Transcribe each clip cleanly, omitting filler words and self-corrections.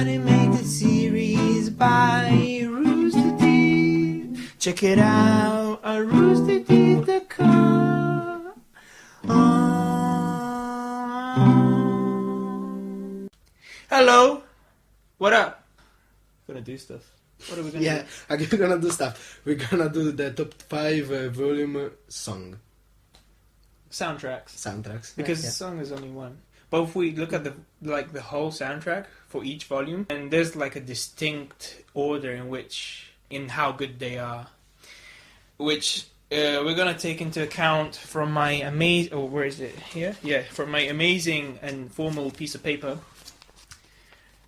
animated series by Rooster Teeth. Check it out at roosterteeth.com. Hello, what up? Gonna do stuff. What are we gonna do? Yeah, we're gonna do stuff. We're gonna do the top 5 volume song. Soundtracks. Because the song is only one. But if we look at the whole soundtrack for each volume, and there's like a distinct order in how good they are, which we're gonna take into account from my from my amazing and formal piece of paper.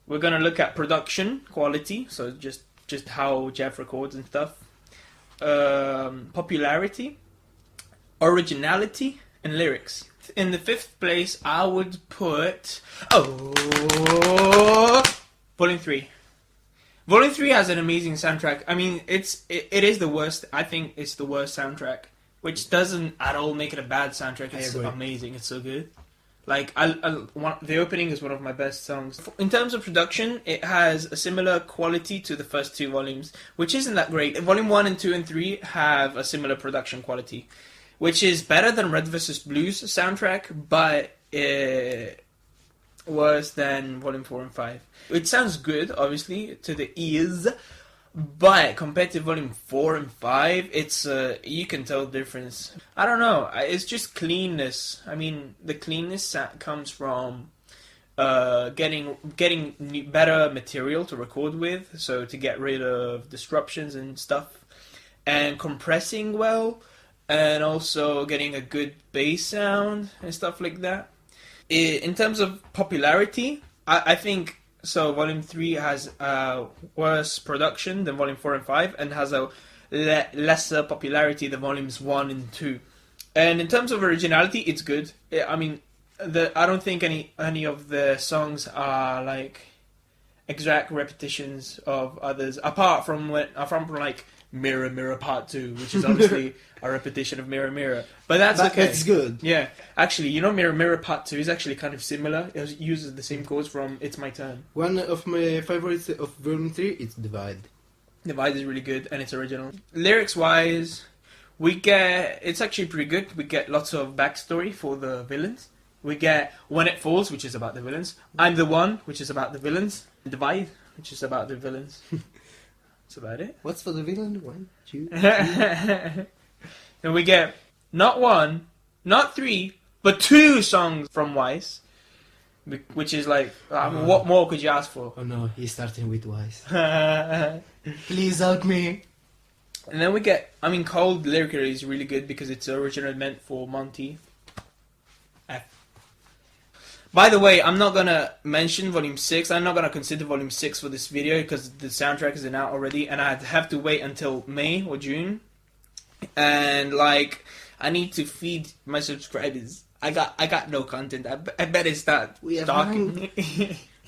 We're gonna look at production quality, so just how Jeff records and stuff, popularity, originality, and lyrics. In the 5th place, I would put Volume 3. Volume 3 has an amazing soundtrack. I mean, it is the worst. I think it's the worst soundtrack, which doesn't at all make it a bad soundtrack. It's amazing. It's so good. Like, the opening is one of my best songs. In terms of production, it has a similar quality to the first 2 volumes, which isn't that great. Volume 1 and 2 and 3 have a similar production quality, which is better than Red vs. Blues soundtrack, but worse than Volume 4 and 5. It sounds good, obviously, to the ears, but compared to Volume 4 and 5, it's you can tell the difference. I don't know, it's just cleanness. I mean, the cleanness comes from getting better material to record with, so to get rid of disruptions and stuff, and compressing well, and also getting a good bass sound and stuff like that. In terms of popularity, I think so. Volume 3 has worse production than Volume 4 and 5, and has a lesser popularity than Volumes 1 and 2. And in terms of originality, it's good. I mean, I don't think any of the songs are like exact repetitions of others, apart from like Mirror Mirror Part 2, which is obviously a repetition of Mirror Mirror. But that's okay. That's good. Yeah. Actually, Mirror Mirror Part 2 is actually kind of similar. It uses the same chords from It's My Turn. One of my favorites of Volume 3 is Divide. Divide is really good, and it's original. Lyrics-wise, it's actually pretty good. We get lots of backstory for the villains. We get When It Falls, which is about the villains. I'm the One, which is about the villains. Divide, which is about the villains. That's about it. What's for the villain? 1, 2, 3. Then we get not 1, not 3, but 2 songs from Weiss, which is like, what more could you ask for? Oh no, he's starting with Weiss. Please help me. And then we get, Cold lyrically is really good because it's originally meant for Monty. By the way, I'm not going to mention Volume 6. I'm not going to consider Volume 6 for this video because the soundtrack isn't out already, and I'd have to wait until May or June. And, I need to feed my subscribers. I got no content. I better start talking.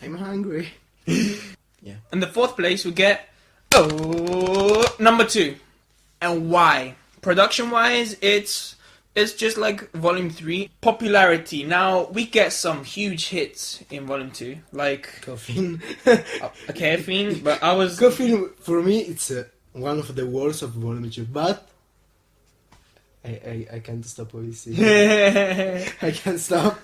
I'm hungry. Yeah. In the 4th place, we get number 2. And why? Production-wise, it's just like Volume 3. Popularity. Now, we get some huge hits in Volume 2. Like Coffin. Caffeine, but Coffin, for me, it's one of the worst of Volume 2, but I can't stop obviously. I can't stop.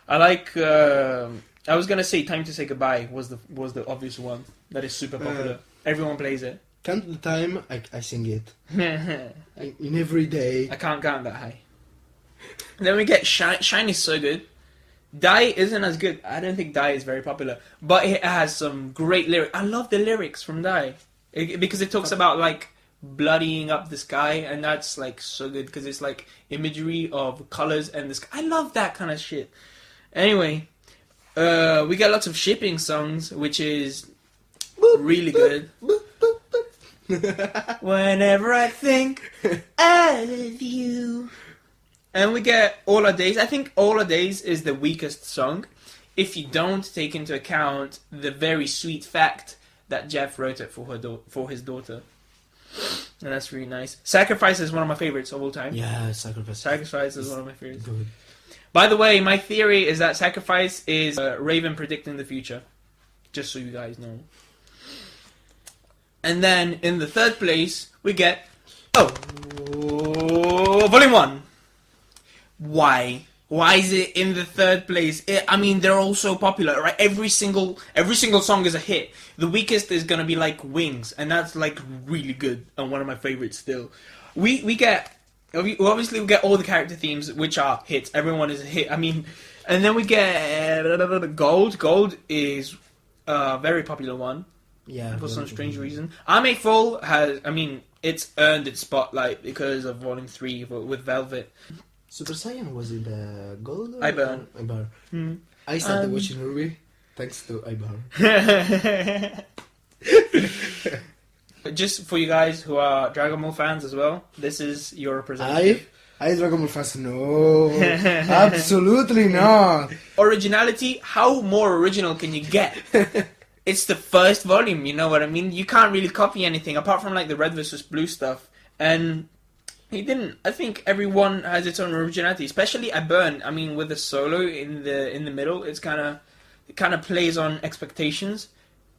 I like, I was gonna say Time to Say Goodbye was the obvious one. That is super popular. Everyone plays it. Count the time, I sing it. In every day. I can't count that high. Then we get Shine. Shine is so good. Die isn't as good. I don't think Die is very popular. But it has some great lyrics. I love the lyrics from Die. Because it talks about, bloodying up the sky. And that's, so good. Because it's, imagery of colors and the sky. I love that kind of shit. Anyway. We get lots of shipping songs. Which is really good. Whenever I think of you. And we get All Our Days. I think All Our Days is the weakest song, if you don't take into account the very sweet fact that Jeff wrote it for his daughter. And that's really nice. Sacrifice is one of my favorites of all time. Yeah, Sacrifice. Sacrifice is one of my favorites. Good. By the way, my theory is that Sacrifice is Raven predicting the future. Just so you guys know. And then in the third place, we get Volume 1. Why? Why is it in the third place? I mean, they're all so popular, right? Every single song is a hit. The weakest is gonna be like Wings, and that's like really good and one of my favorites still. We obviously get all the character themes, which are hits. Everyone is a hit. I mean, and then we get Gold. Gold is a very popular one. Yeah. For some strange reason. I May Fall has, I mean, it's earned its spotlight because of Volume 3 with Velvet. Super Saiyan was it Gold? Or Iburn. Iburn. I started watching RWBY thanks to Iburn. Just for you guys who are Dragon Ball fans as well, this is your representative. I Dragon Ball fans, no. Absolutely not. Originality, how more original can you get? It's the first volume, you know what I mean? You can't really copy anything apart from like the Red vs. Blue stuff. And he didn't. I think everyone has its own originality, especially Iburn. I mean, with the solo in the middle, it kind of plays on expectations,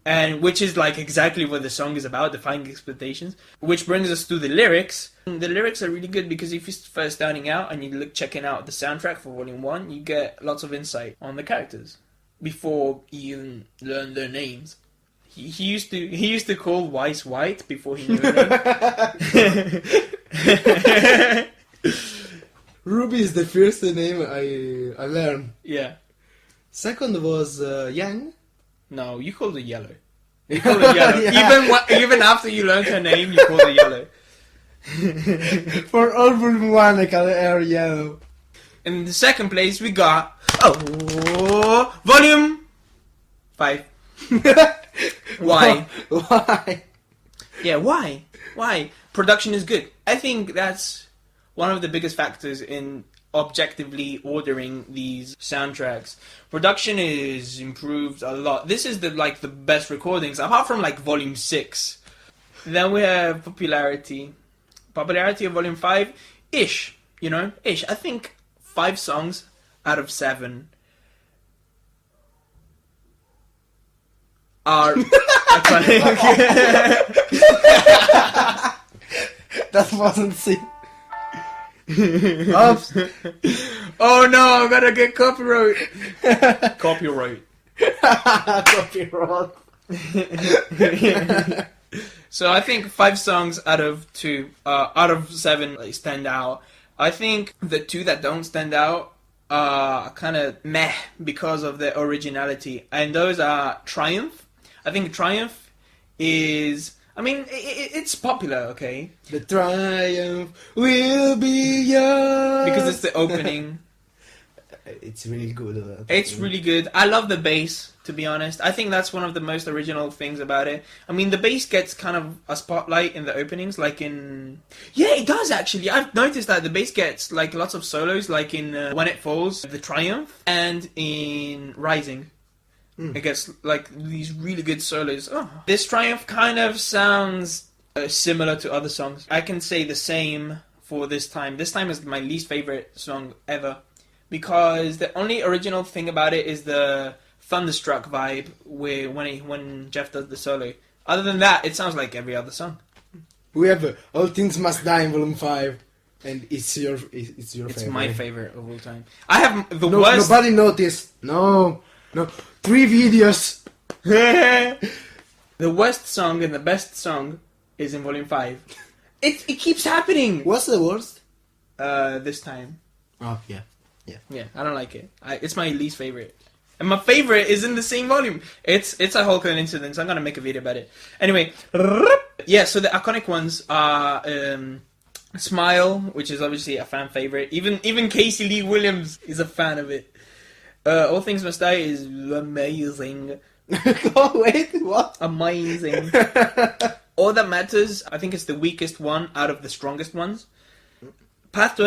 and which is like exactly what the song is about, defying expectations. Which brings us to the lyrics. The lyrics are really good because if you're first starting out and you checking out the soundtrack for Volume 1, you get lots of insight on the characters before you even learn their names. He used to call Weiss White before he knew it. RWBY is the first name I learned. Yeah. Second was Yang. No, you called it Yellow. You called it Yellow. Yeah. Even after you learned her name, you called it Yellow. For all Volume 1, I call her Yellow. In the second place, we got Volume 5. Why? Why? Yeah, why? Why? Production is good. I think that's one of the biggest factors in objectively ordering these soundtracks. Production is improved a lot. This is the best recordings, apart from like Volume 6. Then we have popularity. Popularity of Volume 5, ish. You know, ish. I think 5 songs out of 7 are iconic. That wasn't it. Oops. Oh no, I'm gonna get copyright. Copyright. Copyright. So I think 5 songs out of 7 stand out. I think the 2 that don't stand out are kind of meh because of their originality, and those are Triumph. I think Triumph is, I mean, it's popular, okay? The triumph will be yours. Because it's the opening. It's really good. It's really good. I love the bass, to be honest. I think that's one of the most original things about it. I mean, the bass gets kind of a spotlight in the openings, like in... Yeah, it does, actually. I've noticed that the bass gets, like, lots of solos, like in When It Falls, The Triumph, and in Rising. It gets, like, these really good solos. Oh. This Triumph kind of sounds similar to other songs. I can say the same for This Time. This Time is my least favorite song ever. Because the only original thing about it is the Thunderstruck vibe when Jeff does the solo. Other than that, it sounds like every other song. We have All Things Must Die in Volume 5, and it's your favorite. It's my favorite of all time. I have the worst... Nobody noticed. No. 3 videos. The worst song and the best song is in Volume 5. It keeps happening. What's the worst? This Time. Oh, yeah. Yeah, I don't like it. It's my least favorite. And my favorite is in the same volume. It's a whole coincidence. I'm gonna make a video about it. Anyway, yeah, so the iconic ones are Smile, which is obviously a fan favorite. Even Casey Lee Williams is a fan of it. All Things Must Die is amazing. Oh, wait, what? Amazing. All That Matters, I think it's the weakest one out of the strongest ones. Path to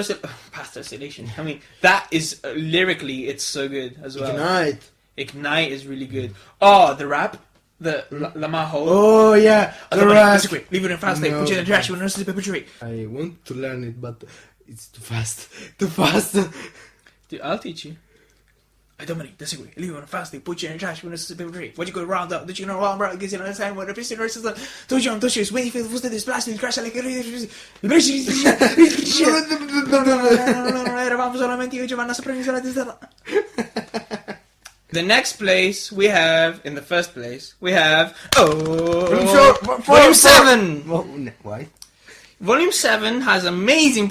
Isolation. I mean, that is lyrically, it's so good as well. Ignite is really good. Oh, the rap, the Lama Hole. Oh yeah, the rap. Leave it in fast. Put it in the trash. You will not see the perpetrate. I want to learn it, but it's too fast. Too fast. Dude, I'll teach you. I dominate, disagree, leave you on a fast, they put you in a trash when it's a paper tree. What you go round up, did you know round round, gives you an understand what the piston versus the touch on touches, when you feel the this blasted, crash like a The next place we have, in the first place, we have, Volume 7! Why? Volume 7 has amazing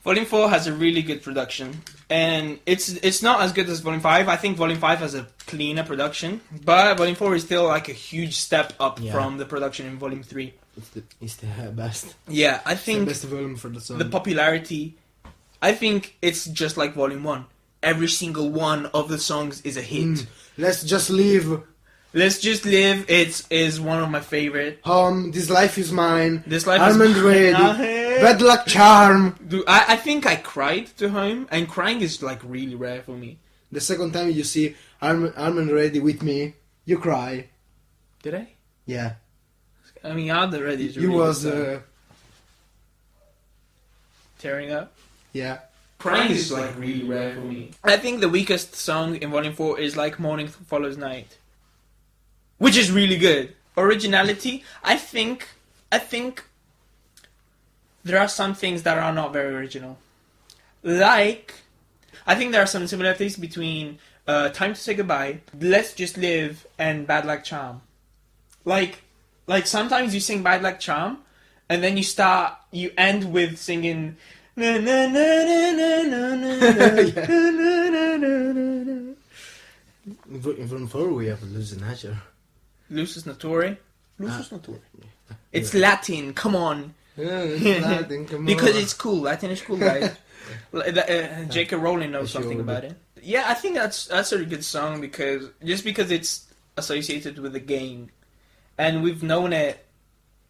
Volume 4 has a really good production. And it's not as good as Volume 5. I think Volume 5 has a cleaner production. But Volume 4 is still like a huge step up from the production in Volume 3. It's the best. Yeah, I think it's the best volume for the song. The popularity, I think it's just like Volume 1. Every single one of the songs is a hit. Let's Just Live. Let's Just Live. Is one of my favorite. This Life Is Mine. This Life Almond Is Ready. Bad Luck Charm. Dude, I think I cried to Home, and crying is like really rare for me. The second time you see Almond Ready with me, you cry. Did I? Yeah. I mean, Almond Ready is You really was tearing up. Yeah. Crying is like really rare for me. I think the weakest song in Volume 4 is like Morning Follows Night, which is really good. Originality, I think there are some things that are not very original. Like, I think there are some similarities between Time to Say Goodbye, Let's Just Live, and Bad Luck Charm. Like sometimes you sing Bad Luck Charm, and then you end with singing na na na na na na na na. In Volume 4 we have Lucis Nature. Lucis Natore? Lucis Natore. It's Latin, come on. Yeah, it's Latin, come on. Because it's cool. Latin is cool, guys. J.K. Rowling knows something about it. Yeah, I think that's a really good song because it's associated with the game, and we've known it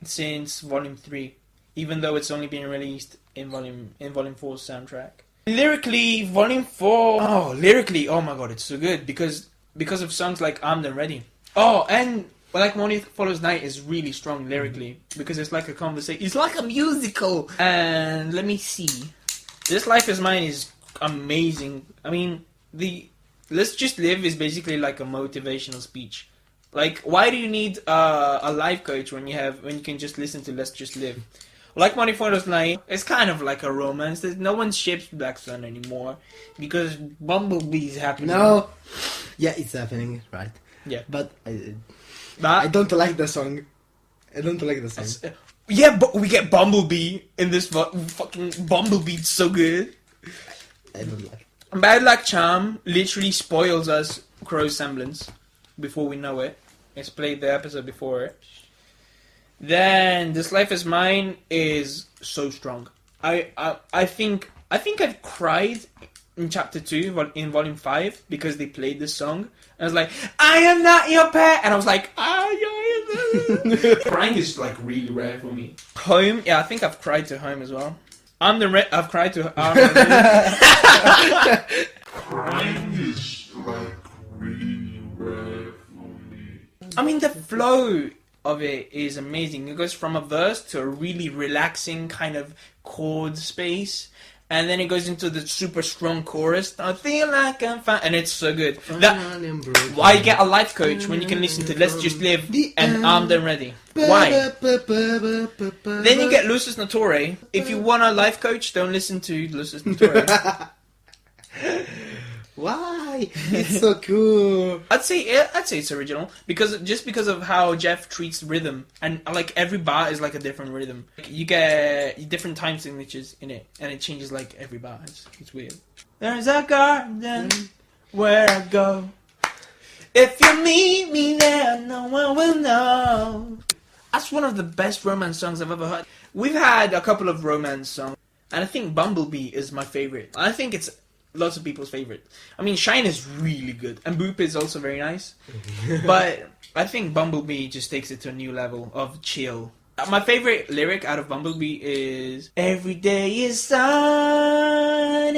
since Volume 3, even though it's only been released in Volume 4's soundtrack. Lyrically, Volume 4. Oh my god, it's so good because of songs like Armed and Ready. Oh, and like Morning Follows Night is really strong lyrically because it's like a conversation. It's like a musical. And let me see. This Life Is Mine is amazing. I mean, the Let's Just Live is basically like a motivational speech. Like, why do you need a life coach when you can just listen to Let's Just Live? Like Morning Follows Night, it's kind of like a romance. No one ships Black Sun anymore because Bumblebee's happening. No. Yeah, it's happening, right? Yeah. But I don't like the song. I don't like the song. Yeah, but we get Bumblebee in this fucking Bumblebee's so good. I don't like it. Bad Luck Charm literally spoils us Crow's semblance before we know it. It's played the episode before it. Then This Life Is Mine is so strong. I think I've cried in Chapter 2 in Volume 5 because they played this song. I was like, I am not your pet, and I was like, crying is like really rare for me. Home, yeah, I think I've cried to Home as well. I've cried to Crying is like really rare for me. I mean, the flow of it is amazing. It goes from a verse to a really relaxing kind of chord space. And then it goes into the super strong chorus. I feel like I'm fine. And it's so good. Why get a life coach when you can listen to Let's Just Live and Armed and Ready? Why? Then you get Lucis Natore. If you want a life coach, don't listen to Lucis Natore. Why? It's so cool. I'd say it's original because of how Jeff treats rhythm, and like every bar is like a different rhythm. Like, you get different time signatures in it, and it changes like every bar. It's weird. There's a garden where I go. If you meet me there, no one will know. That's one of the best romance songs I've ever heard. We've had a couple of romance songs, and I think Bumblebee is my favorite. I think it's lots of people's favorite. I mean, Shine is really good, and Boop is also very nice. But I think Bumblebee just takes it to a new level of chill. My favorite lyric out of Bumblebee is every day is sunny,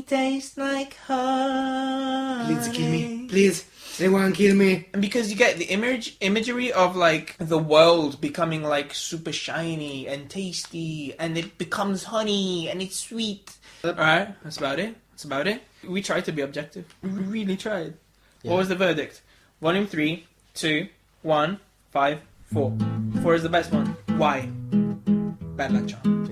tastes like honey. Please kill me. Please. Anyone kill me. And because you get the imagery of like the world becoming like super shiny and tasty, and it becomes honey and it's sweet. Alright, that's about it. We tried to be objective. We really tried. Yeah. What was the verdict? Volume 3, 2, 1, 5, 4. 4 is the best one. Why? Bad luck, John.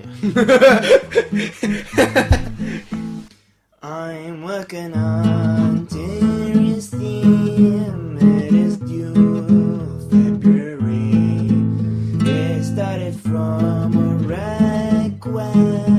I'm working on Terry's theme. It is due February. It started from a request.